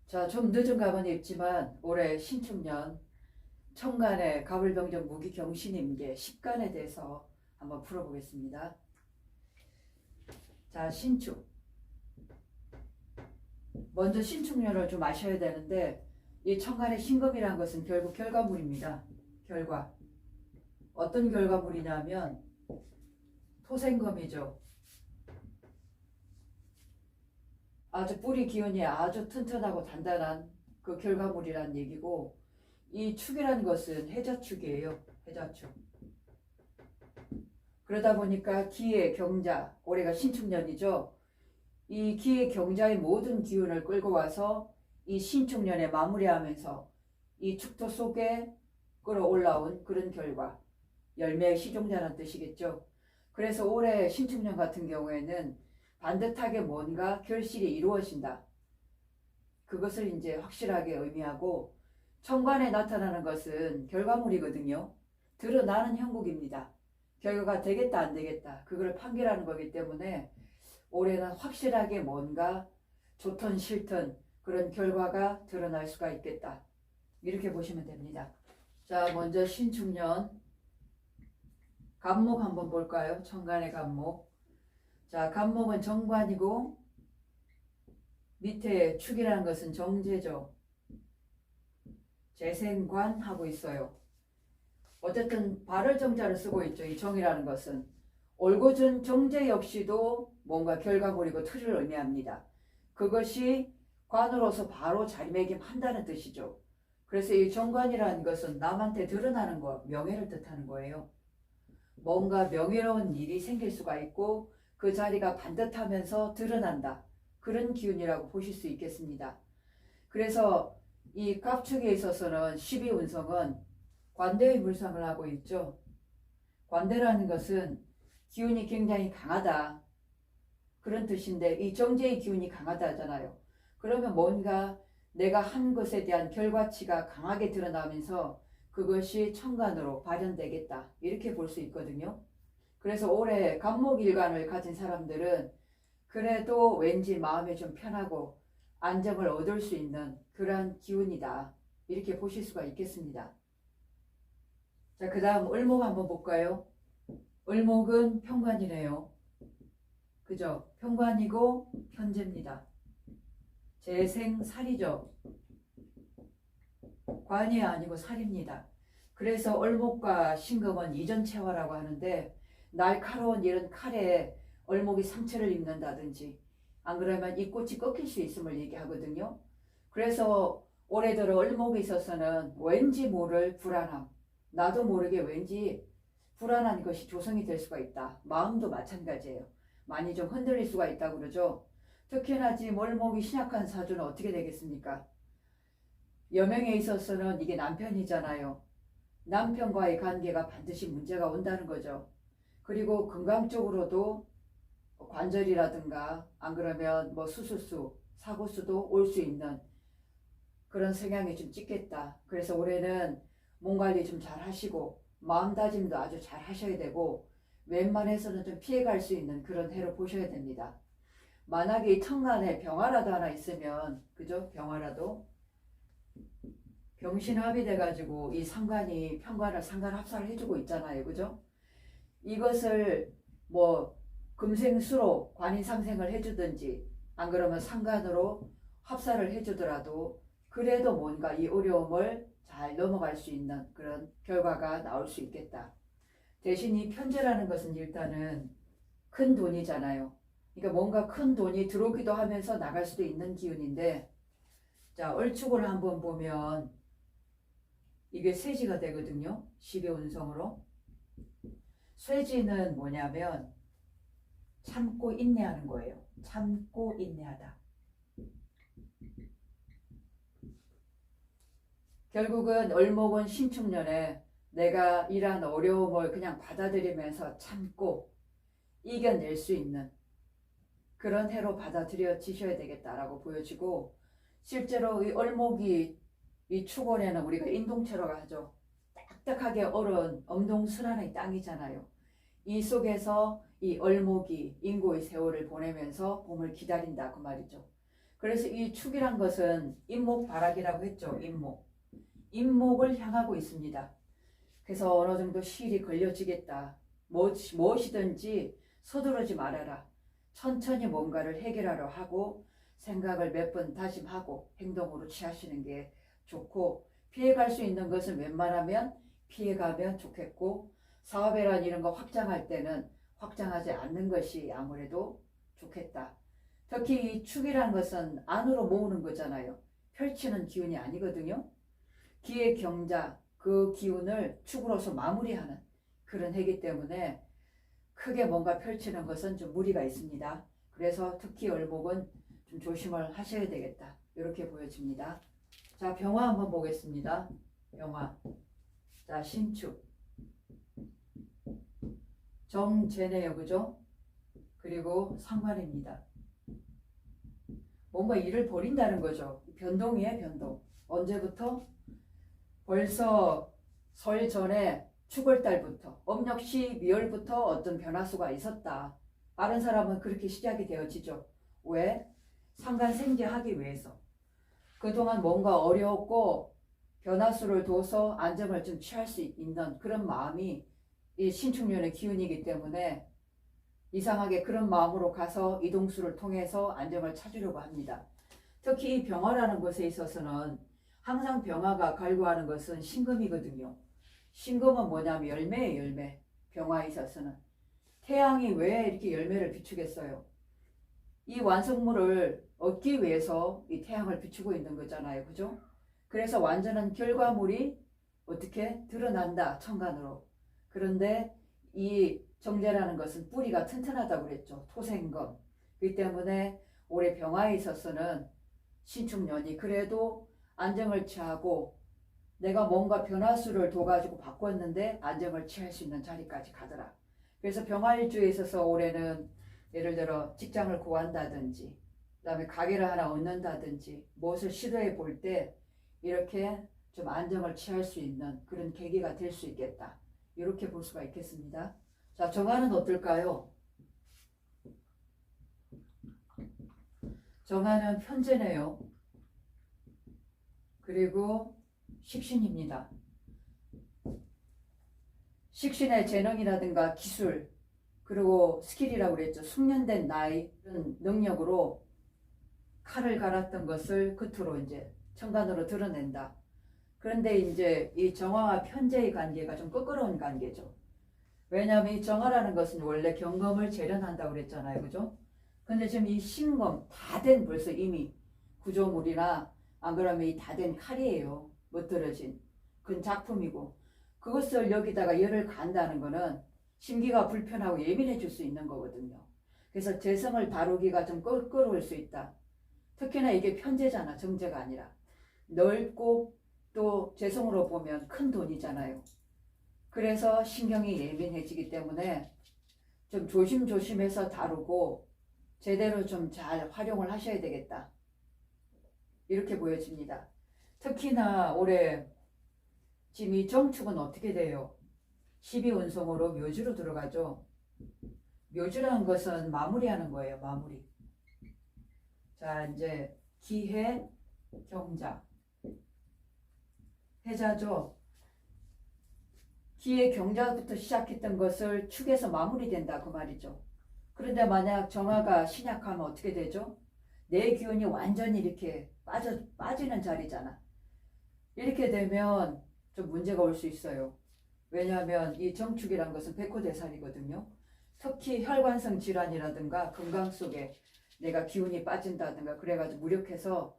자, 좀 늦은 감은 있지만 올해 신축년 천간의 가불병정 무기경신임계 10간에 대해서 한번 풀어보겠습니다. 자, 신축. 먼저 신축년을 좀 아셔야 되는데 이 천간의 신금이란 것은 결국 결과물입니다. 결과. 어떤 결과물이냐면 토생금이죠. 아주 뿌리 기운이 아주 튼튼하고 단단한 그 결과물이란 얘기고, 이 축이라는 것은 해자축이에요. 해자축. 그러다 보니까 기의 경자, 올해가 신축년이죠. 이 기의 경자의 모든 기운을 끌고 와서 이 신축년에 마무리하면서 이 축토 속에 끌어올라온 그런 결과, 열매의 시종자라는 뜻이겠죠. 그래서 올해 신축년 같은 경우에는 반듯하게 뭔가 결실이 이루어진다. 그것을 이제 확실하게 의미하고, 천간에 나타나는 것은 결과물이거든요. 드러나는 형국입니다. 결과가 되겠다 안 되겠다 그걸 판결하는 거기 때문에 올해는 확실하게 뭔가 좋든 싫든 그런 결과가 드러날 수가 있겠다. 이렇게 보시면 됩니다. 자, 먼저 신축년 간목 한번 볼까요? 천간의 간목. 자, 간목은 정관이고 밑에 축이라는 것은 정제죠. 재생관 하고 있어요. 어쨌든 발을 정자를 쓰고 있죠. 이 정이라는 것은 올고준 정제 역시도 뭔가 결과물이고 틀을 의미합니다. 그것이 관으로서 바로 자리매김한다는 뜻이죠. 그래서 이 정관이라는 것은 남한테 드러나는 것, 명예를 뜻하는 거예요. 뭔가 명예로운 일이 생길 수가 있고 그 자리가 반듯하면서 드러난다. 그런 기운이라고 보실 수 있겠습니다. 그래서 이 갑축에 있어서는 12운성은 관대의 물상을 하고 있죠. 관대라는 것은 기운이 굉장히 강하다. 그런 뜻인데 이 정제의 기운이 강하다 하잖아요. 그러면 뭔가 내가 한 것에 대한 결과치가 강하게 드러나면서 그것이 천간으로 발현되겠다. 이렇게 볼 수 있거든요. 그래서 올해 간목일간을 가진 사람들은 그래도 왠지 마음이 좀 편하고 안정을 얻을 수 있는 그러한 기운이다. 이렇게 보실 수가 있겠습니다. 자, 그 다음 을목 한번 볼까요? 을목은 편관이네요. 그죠? 편관이고 편재입니다. 재생살이죠. 관이 아니고 살입니다. 그래서 을목과 신금은 이전체화라고 하는데 날카로운 이런 칼에 을목이 상처를 입는다든지 안 그러면 이 꽃이 꺾일 수 있음을 얘기하거든요. 그래서 올해 들어 을목에 있어서는 왠지 모를 불안함, 나도 모르게 왠지 불안한 것이 조성이 될 수가 있다. 마음도 마찬가지예요. 많이 좀 흔들릴 수가 있다고 그러죠. 특히나 지금 을목이 신약한 사주는 어떻게 되겠습니까? 여명에 있어서는 이게 남편이잖아요. 남편과의 관계가 반드시 문제가 온다는 거죠. 그리고 건강적으로도 관절이라든가 안 그러면 뭐 수술수, 사고수도 올 수 있는 그런 성향이 좀 짙겠다. 그래서 올해는 몸 관리 좀 잘 하시고 마음다짐도 아주 잘 하셔야 되고 웬만해서는 좀 피해갈 수 있는 그런 해로 보셔야 됩니다. 만약에 이 천간에 병화라도 하나 있으면, 그죠? 병화라도 병신합이 돼가지고 이 상관이 편관을 상관합사를 해주고 있잖아요. 그죠? 이것을 뭐 금생수로 관인상생을 해주든지 안 그러면 상관으로 합사를 해주더라도 그래도 뭔가 이 어려움을 잘 넘어갈 수 있는 그런 결과가 나올 수 있겠다. 대신 이 편제라는 것은 일단은 큰 돈이잖아요. 그러니까 뭔가 큰 돈이 들어오기도 하면서 나갈 수도 있는 기운인데, 자, 을축을 한번 보면 이게 쇠지가 되거든요. 12운성으로. 쇠지는 뭐냐면 참고 인내하는 거예요. 참고 인내하다. 결국은 을목은 신축년에 내가 이러한 어려움을 그냥 받아들이면서 참고 이겨낼 수 있는 그런 해로 받아들여지셔야 되겠다라고 보여지고, 실제로 이 을목이 이 축원에는 우리가 인동체라고 하죠. 딱딱하게 얼은 엄동순환의 땅이잖아요. 이 속에서 이 을목이 인고의 세월을 보내면서 봄을 기다린다 그 말이죠. 그래서 이 축이란 것은 임목바락이라고 했죠. 임목을 향하고 있습니다. 그래서 어느 정도 시일이 걸려지겠다. 무엇이든지 서두르지 말아라. 천천히 뭔가를 해결하려 하고 생각을 몇 번 다짐하고 행동으로 취하시는 게 좋고, 피해갈 수 있는 것은 웬만하면 피해가면 좋겠고, 사업이란 이런 거 확장할 때는 확장하지 않는 것이 아무래도 좋겠다. 특히 이 축이라는 것은 안으로 모으는 거잖아요. 펼치는 기운이 아니거든요. 기의 경자, 그 기운을 축으로서 마무리하는 그런 해기 때문에 크게 뭔가 펼치는 것은 좀 무리가 있습니다. 그래서 특히 을목은 좀 조심을 하셔야 되겠다. 이렇게 보여집니다. 자, 병화 한번 보겠습니다. 병화. 자, 신축. 정제네요. 그죠? 그리고 상관입니다. 뭔가 일을 벌인다는 거죠. 변동이에요, 변동. 언제부터? 벌써 설 전에 축월달부터, 음력 12월부터 어떤 변화수가 있었다. 빠른 사람은 그렇게 시작이 되어지죠. 왜? 상관생재하기 위해서. 그동안 뭔가 어려웠고 변화수를 둬서 안정을 좀 취할 수 있는 그런 마음이 이 신축년의 기운이기 때문에 이상하게 그런 마음으로 가서 이동수를 통해서 안정을 찾으려고 합니다. 특히 이 병화라는 것에 있어서는 항상 병화가 갈구하는 것은 신금이거든요. 신금은 뭐냐면 열매예요, 열매. 병화에 있어서는. 태양이 왜 이렇게 열매를 비추겠어요? 이 완성물을 얻기 위해서 이 태양을 비추고 있는 거잖아요. 그죠? 그래서 완전한 결과물이 어떻게 드러난다, 천간으로. 그런데 이 정제라는 것은 뿌리가 튼튼하다고 그랬죠. 토생금. 그렇기 때문에 올해 병화에 있어서는 신축년이 그래도 안정을 취하고 내가 뭔가 변화수를 둬가지고 바꿨는데 안정을 취할 수 있는 자리까지 가더라. 그래서 병화일주에 있어서 올해는 예를 들어 직장을 구한다든지 그다음에 가게를 하나 얻는다든지 무엇을 시도해 볼 때 이렇게 좀 안정을 취할 수 있는 그런 계기가 될 수 있겠다. 이렇게 볼 수가 있겠습니다. 자, 정화는 어떨까요? 정화는 편제네요. 그리고 식신입니다. 식신의 재능이라든가 기술, 그리고 스킬이라고 그랬죠. 숙련된 나이, 능력으로 칼을 갈았던 것을 끝으로 이제 천간으로 드러낸다. 그런데 이제 이 정화와 편제의 관계가 좀 껄끄러운 관계죠. 왜냐하면 이 정화라는 것은 원래 경금을 재련한다고 그랬잖아요. 그죠? 근데 지금 이 신금 다 된 벌써 이미 구조물이나 안 그러면 이 다 된 칼이에요. 멋들어진. 그건 작품이고 그것을 여기다가 열을 간다는 거는 심기가 불편하고 예민해질 수 있는 거거든요. 그래서 재성을 다루기가 좀 껄끄러울 수 있다. 특히나 이게 편제잖아. 정제가 아니라. 넓고 또 재성으로 보면 큰 돈이잖아요. 그래서 신경이 예민해지기 때문에 좀 조심조심해서 다루고 제대로 좀 잘 활용을 하셔야 되겠다. 이렇게 보여집니다. 특히나 올해 지금 이 정축은 어떻게 돼요? 12운성으로 묘지로 들어가죠. 묘지라는 것은 마무리하는 거예요. 마무리. 자, 이제 기해, 경자. 해자죠. 기해 경자부터 시작했던 것을 축에서 마무리된다 그 말이죠. 그런데 만약 정화가 신약하면 어떻게 되죠? 내 기운이 완전히 이렇게 빠지는 자리잖아. 이렇게 되면 좀 문제가 올 수 있어요. 왜냐하면 이 정축이란 것은 백호대살이거든요. 특히 혈관성 질환이라든가 건강 속에 내가 기운이 빠진다든가 그래가지고 무력해서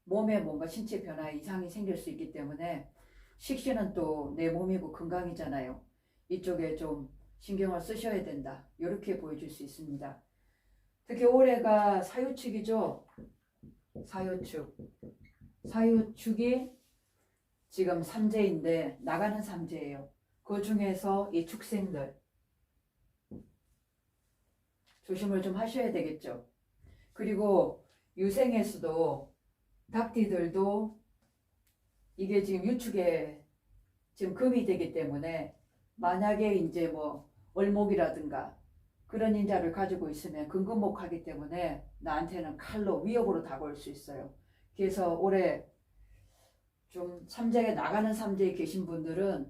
몸에 뭔가 신체 변화에 이상이 생길 수 있기 때문에 식신은 또 내 몸이고 건강이잖아요. 이쪽에 좀 신경을 쓰셔야 된다. 이렇게 보여줄 수 있습니다. 특히 올해가 사유축이죠. 사유축. 사유축이 지금 삼재인데 나가는 삼재예요. 그 중에서 이 축생들 조심을 좀 하셔야 되겠죠. 그리고 유생에서도 닭띠들도 이게 지금 유축에 지금 금이 되기 때문에 만약에 이제 뭐 을목이라든가 그런 인자를 가지고 있으면 근근목하기 때문에 나한테는 칼로 위협으로 다가올 수 있어요. 그래서 올해 좀 삼재에 나가는 삼재에 계신 분들은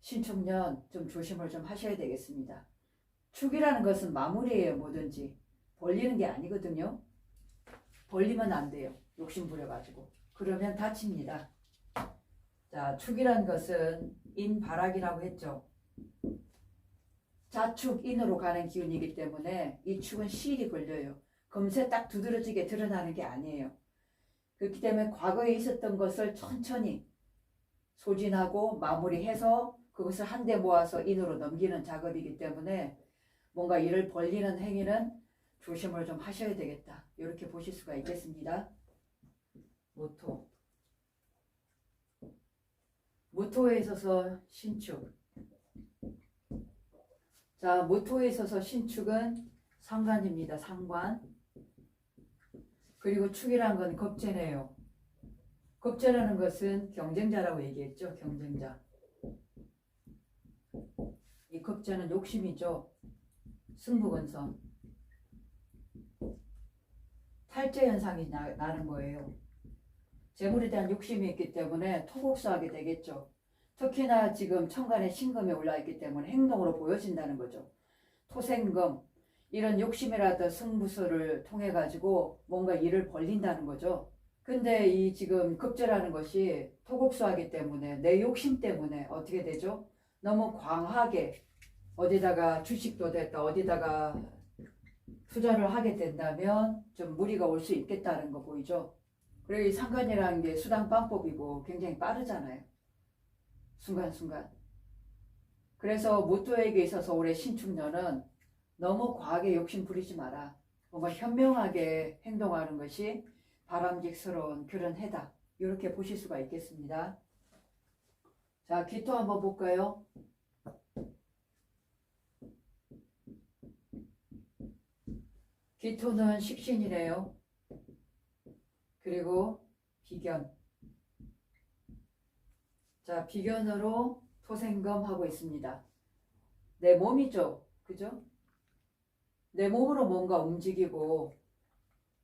신축년 좀 조심을 좀 하셔야 되겠습니다. 축이라는 것은 마무리예요. 뭐든지 벌리는 게 아니거든요. 벌리면 안 돼요. 욕심 부려가지고 그러면 다칩니다. 자, 축이라는 것은 인바락이라고 했죠. 자축인으로 가는 기운이기 때문에 이 축은 시일이 걸려요. 금세 딱 두드러지게 드러나는 게 아니에요. 그렇기 때문에 과거에 있었던 것을 천천히 소진하고 마무리해서 그것을 한데 모아서 인으로 넘기는 작업이기 때문에 뭔가 일을 벌리는 행위는 조심을 좀 하셔야 되겠다. 이렇게 보실 수가 있겠습니다. 모토. 모토에 있어서 신축. 자, 모토에 있어서 신축은 상관입니다. 상관. 그리고 축이란 건 겁재네요. 겁재라는 것은 경쟁자라고 얘기했죠. 경쟁자. 이 겁재는 욕심이죠. 승부근성. 탈재 현상이 나는 거예요. 재물에 대한 욕심이 있기 때문에 토곡수하게 되겠죠. 특히나 지금 천간에 신금이 올라있기 때문에 행동으로 보여진다는 거죠. 토생금 이런 욕심이라도 승부수를 통해 가지고 뭔가 일을 벌린다는 거죠. 근데 이 지금 급제라는 것이 토곡수하기 때문에 내 욕심 때문에 어떻게 되죠? 너무 광하게 어디다가 주식도 됐다 어디다가 투자를 하게 된다면 좀 무리가 올 수 있겠다는 거 보이죠? 그리고 이 상관이라는 게 수당방법이고 굉장히 빠르잖아요. 순간순간. 그래서 모토에게 있어서 올해 신축년은 너무 과하게 욕심 부리지 마라. 뭔가 현명하게 행동하는 것이 바람직스러운 그런 해다. 이렇게 보실 수가 있겠습니다. 자, 기토 한번 볼까요? 기토는 식신이래요. 그리고 비견. 자, 비견으로 토생금 하고 있습니다. 내 몸이죠. 그죠? 내 몸으로 뭔가 움직이고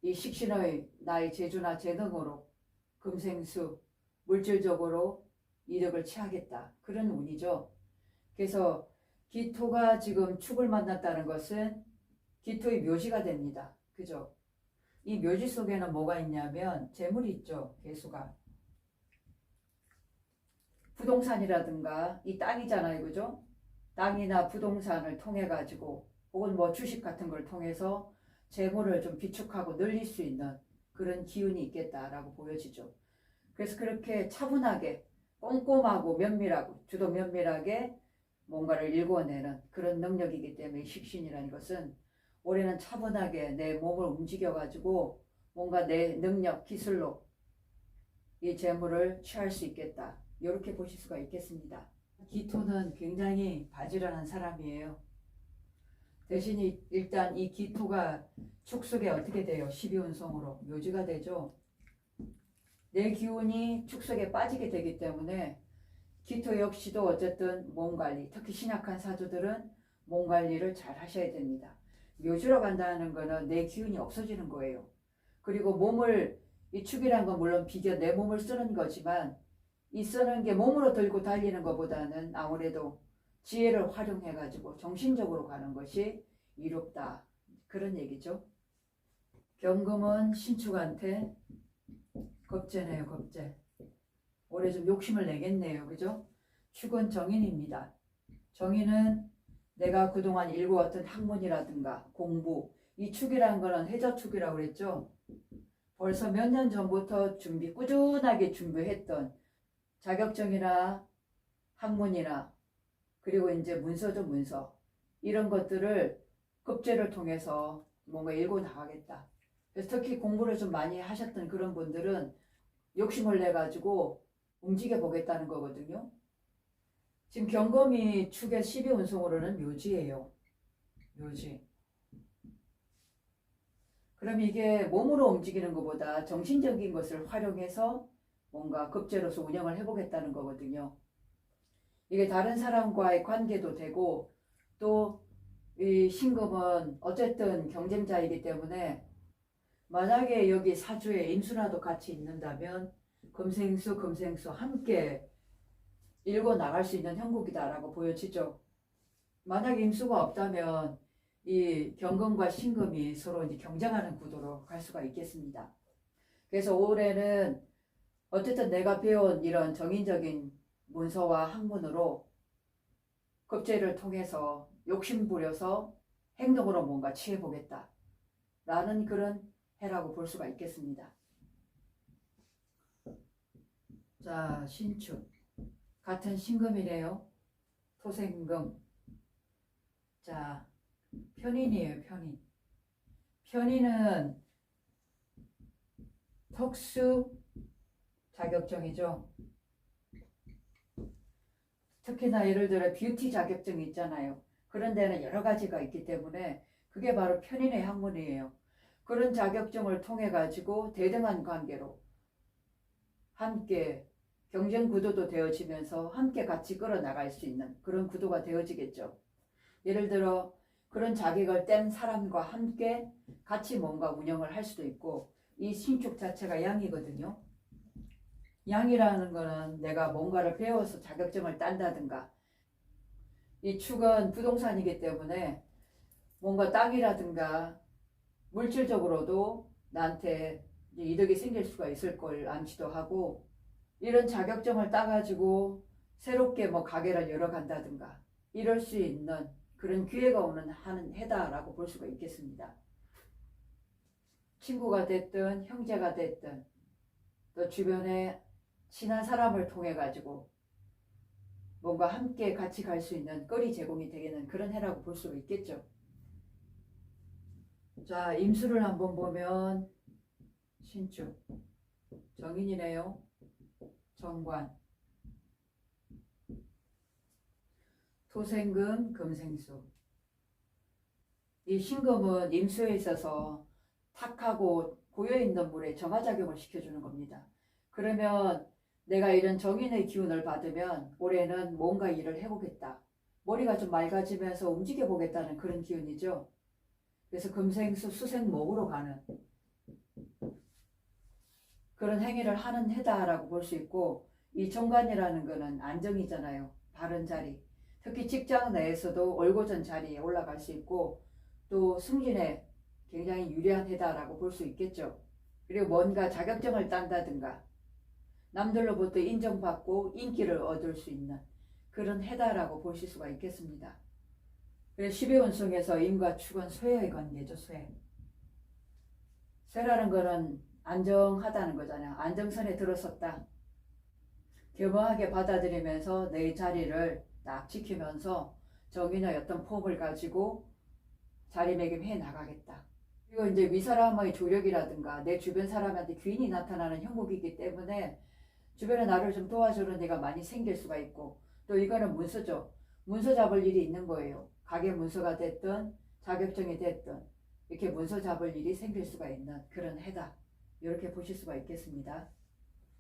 이 식신의 나의 재주나 재능으로 금생수 물질적으로 이득을 취하겠다. 그런 운이죠. 그래서 기토가 지금 축을 만났다는 것은 기토의 묘지가 됩니다. 그죠? 이 묘지 속에는 뭐가 있냐면 재물이 있죠. 개수가. 부동산이라든가 이 땅이잖아요. 그죠? 땅이나 부동산을 통해 가지고 혹은 뭐 주식 같은 걸 통해서 재물을 좀 비축하고 늘릴 수 있는 그런 기운이 있겠다라고 보여지죠. 그래서 그렇게 차분하게 꼼꼼하고 면밀하고 주도 면밀하게 뭔가를 일궈내는 그런 능력이기 때문에 식신이라는 것은 올해는 차분하게 내 몸을 움직여 가지고 뭔가 내 능력, 기술로 이 재물을 취할 수 있겠다. 이렇게 보실 수가 있겠습니다. 기토는 굉장히 바지런한 사람이에요. 대신 일단 이 기토가 축 속에 어떻게 돼요? 12운성으로 묘지가 되죠. 내 기운이 축 속에 빠지게 되기 때문에 기토 역시도 어쨌든 몸 관리, 특히 신약한 사주들은 몸 관리를 잘 하셔야 됩니다. 묘지로 간다는 거는 내 기운이 없어지는 거예요. 그리고 몸을, 이 축이란 건 물론 비겨 내 몸을 쓰는 거지만 이 쓰는 게 몸으로 들고 달리는 것보다는 아무래도 지혜를 활용해 가지고 정신적으로 가는 것이 이롭다. 그런 얘기죠. 경금은 신축한테 겁재네요. 겁재. 올해 좀 욕심을 내겠네요. 그죠? 축은 정인입니다. 정인은 내가 그동안 일궈왔던 학문이라든가 공부, 이 축이라는 거는 해저축이라고 그랬죠. 벌써 몇 년 전부터 꾸준하게 준비했던 자격증이나 학문이나 그리고 이제 문서죠. 문서. 이런 것들을 급제를 통해서 뭔가 읽고 나가겠다. 그래서 특히 공부를 좀 많이 하셨던 그런 분들은 욕심을 내가지고 움직여 보겠다는 거거든요. 지금 경금이 축의 12운성으로는 묘지예요. 묘지. 그럼 이게 몸으로 움직이는 것보다 정신적인 것을 활용해서 뭔가 급제로서 운영을 해보겠다는 거거든요. 이게 다른 사람과의 관계도 되고 또 이 신금은 어쨌든 경쟁자이기 때문에 만약에 여기 사주에 임수라도 같이 있는다면 금생수 함께 일궈 나갈 수 있는 형국이다라고 보여지죠. 만약 임수가 없다면 이 경금과 신금이 서로 이제 경쟁하는 구도로 갈 수가 있겠습니다. 그래서 올해는 어쨌든 내가 배운 이런 정인적인 문서와 학문으로 급제를 통해서 욕심부려서 행동으로 뭔가 취해보겠다 라는 그런 해라고 볼 수가 있겠습니다. 자, 신축 같은 신금이래요. 토생금. 자, 편인이에요. 편인은 특수 자격증이죠. 특히나 예를 들어 뷰티 자격증이 있잖아요. 그런 데는 여러 가지가 있기 때문에 그게 바로 편인의 학문이에요. 그런 자격증을 통해 가지고 대등한 관계로 함께 경쟁 구도도 되어지면서 함께 같이 끌어나갈 수 있는 그런 구도가 되어지겠죠. 예를 들어 그런 자격을 뗀 사람과 함께 같이 뭔가 운영을 할 수도 있고, 이 신축 자체가 양이거든요. 양이라는 거는 내가 뭔가를 배워서 자격증을 딴다든가, 이 축은 부동산이기 때문에 뭔가 땅이라든가 물질적으로도 나한테 이득이 생길 수가 있을 걸 암시도 하고, 이런 자격증을 따가지고 새롭게 뭐 가게를 열어간다든가 이럴 수 있는 그런 기회가 오는 하는 해다라고 볼 수가 있겠습니다. 친구가 됐든 형제가 됐든 또 주변에 친한 사람을 통해 가지고 뭔가 함께 같이 갈 수 있는 거리 제공이 되는 그런 해라고 볼 수가 있겠죠. 자, 임수를 한번 보면 신축 정인이네요. 정관 토생금 금생수. 이 신금은 임수에 있어서 탁하고 고여있는 물에 정화작용을 시켜주는 겁니다. 그러면 내가 이런 정인의 기운을 받으면 올해는 뭔가 일을 해보겠다, 머리가 좀 맑아지면서 움직여보겠다는 그런 기운이죠. 그래서 금생수 수생목으로 가는 그런 행위를 하는 해다라고 볼 수 있고, 이 정관이라는 거는 안정이잖아요. 바른 자리. 특히 직장 내에서도 올고전 자리에 올라갈 수 있고 또 승진에 굉장히 유리한 해다라고 볼 수 있겠죠. 그리고 뭔가 자격증을 딴다든가 남들로부터 인정받고 인기를 얻을 수 있는 그런 해다라고 보실 수가 있겠습니다. 그래서 12운성에서 임과 축은 쇠의 관계죠. 쇠라는 거는 안정하다는 거잖아요. 안정선에 들어섰다. 겸허하게 받아들이면서 내 자리를 딱 지키면서 정인의 어떤 폼을 가지고 자리매김해 나가겠다. 그리고 이제 윗사람의 조력이라든가 내 주변 사람한테 귀인이 나타나는 형국이기 때문에 주변에 나를 좀 도와주는 데가 많이 생길 수가 있고, 또 이거는 문서죠. 문서 잡을 일이 있는 거예요. 가게 문서가 됐든 자격증이 됐든 이렇게 문서 잡을 일이 생길 수가 있는 그런 해다, 이렇게 보실 수가 있겠습니다.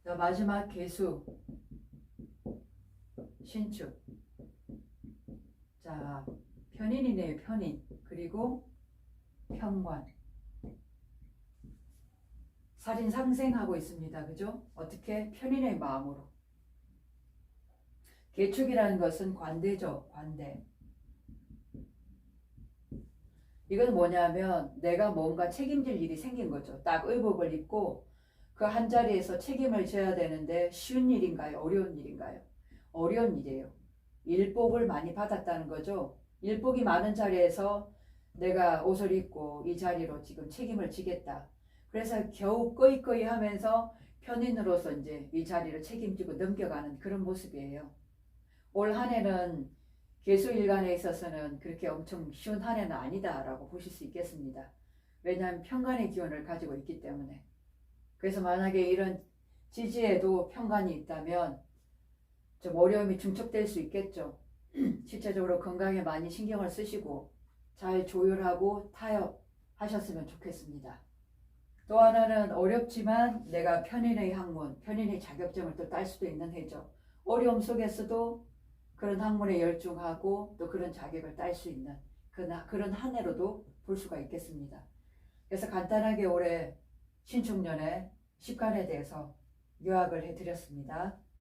자, 마지막 개수 신축. 자, 편인이네요. 편인. 그리고 편관. 살인 상생하고 있습니다. 그죠? 어떻게? 편인의 마음으로. 계축이라는 것은 관대죠. 관대. 이건 뭐냐면 내가 뭔가 책임질 일이 생긴 거죠. 딱 의복을 입고 그 한 자리에서 책임을 져야 되는데 쉬운 일인가요? 어려운 일인가요? 어려운 일이에요. 일복을 많이 받았다는 거죠. 일복이 많은 자리에서 내가 옷을 입고 이 자리로 지금 책임을 지겠다. 그래서 겨우 꺼이꺼이 하면서 편인으로서 이제 이 자리를 책임지고 넘겨가는 그런 모습이에요. 올 한 해는 개수일간에 있어서는 그렇게 엄청 쉬운 한 해는 아니다라고 보실 수 있겠습니다. 왜냐하면 편관의 기운을 가지고 있기 때문에. 그래서 만약에 이런 지지에도 편관이 있다면 좀 어려움이 중첩될 수 있겠죠. 실제적으로 건강에 많이 신경을 쓰시고 잘 조율하고 타협하셨으면 좋겠습니다. 또 하나는 어렵지만 내가 편인의 학문, 편인의 자격증을 또 딸 수도 있는 해죠. 어려움 속에서도 그런 학문에 열중하고 또 그런 자격을 딸 수 있는 그런 한 해로도 볼 수가 있겠습니다. 그래서 간단하게 올해 신축년의 십간에 대해서 요약을 해드렸습니다.